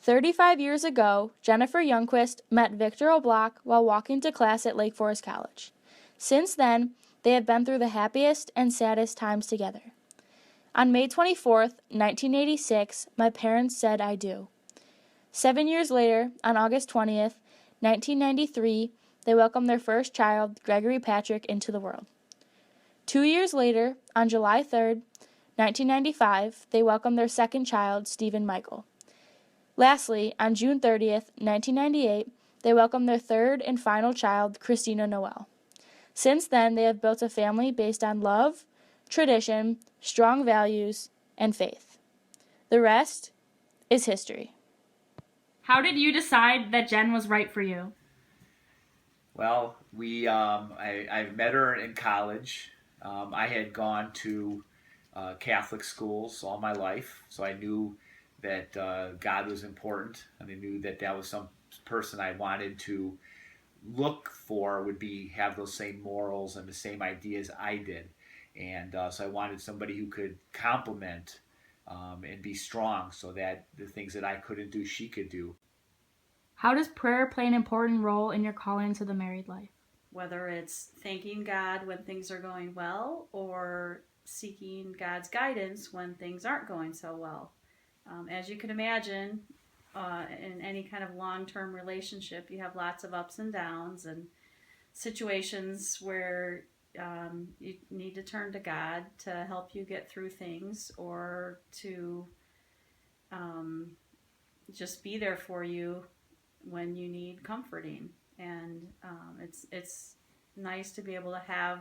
35 years ago, Jennifer Youngquist met Victor O'Block while walking to class at Lake Forest College. Since then, they have been through the happiest and saddest times together. On May 24th, 1986, my parents said I do. 7 years later, on August 20th, 1993, they welcomed their first child, Gregory Patrick, into the world. 2 years later, on July 3rd, 1995, they welcomed their second child, Stephen Michael. Lastly, on June 30th, 1998, they welcomed their third and final child, Christina Noel. Since then, they have built a family based on love, tradition, strong values, and faith. The rest is history. How did you decide that Jen was right for you? Well, I met her in college. I had gone to Catholic schools all my life, so I knew that God was important, and I knew that that was some person I wanted to look for would be have those same morals and the same ideas I did, and so I wanted somebody who could complement and be strong, so that the things that I couldn't do, she could do. How does prayer play an important role in your calling to the married life? Whether it's thanking God when things are going well or seeking God's guidance when things aren't going so well. As you can imagine, in any kind of long-term relationship, you have lots of ups and downs and situations where you need to turn to God to help you get through things, or to um, just be there for you when you need comforting. And it's nice to be able to have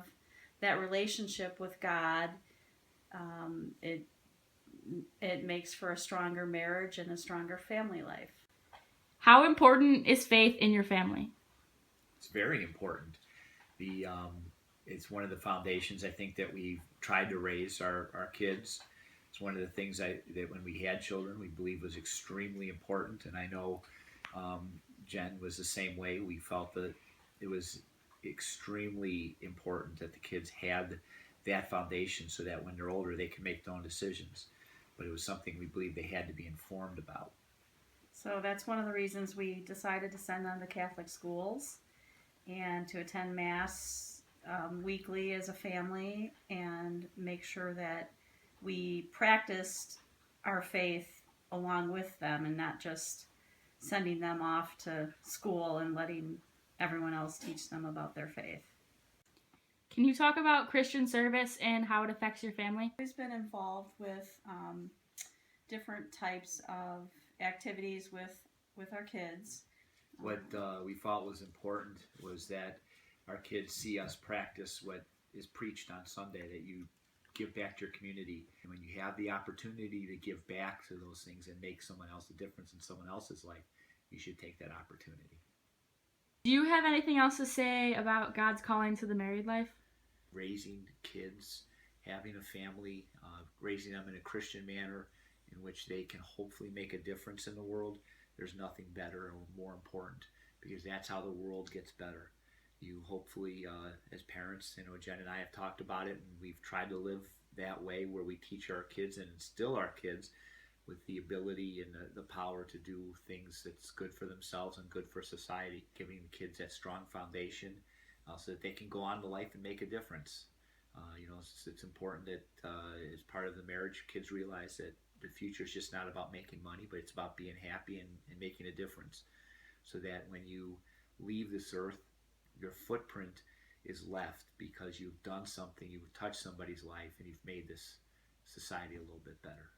that relationship with God. It makes for a stronger marriage and a stronger family life. How important is faith in your family? It's very important. The It's one of the foundations I think that we've tried to raise our kids. It's one of the things that when we had children we believed was extremely important, and I know Jen was the same way. We felt that it was extremely important that the kids had that foundation, so that when they're older they can make their own decisions. But it was something we believed they had to be informed about. So that's one of the reasons we decided to send them to Catholic schools and to attend Mass weekly as a family, and make sure that we practiced our faith along with them, and not just sending them off to school and letting everyone else teach them about their faith. Can you talk about Christian service and how it affects your family? I've always been involved with different types of activities with our kids. What we thought was important was that our kids see us practice what is preached on Sunday, that you give back to your community. And when you have the opportunity to give back to those things and make someone else a difference in someone else's life, you should take that opportunity. Do you have anything else to say about God's calling to the married life? Raising kids, having a family, raising them in a Christian manner in which they can hopefully make a difference in the world, there's nothing better or more important, because that's how the world gets better. You hopefully, as parents, Jen and I have talked about it, and we've tried to live that way, where we teach our kids and instill our kids with the ability and the power to do things that's good for themselves and good for society, giving the kids that strong foundation so that they can go on to life and make a difference. It's important that as part of the marriage, kids realize that the future is just not about making money, but it's about being happy and making a difference, so that when you leave this earth, your footprint is left because you've done something, you've touched somebody's life, and you've made this society a little bit better.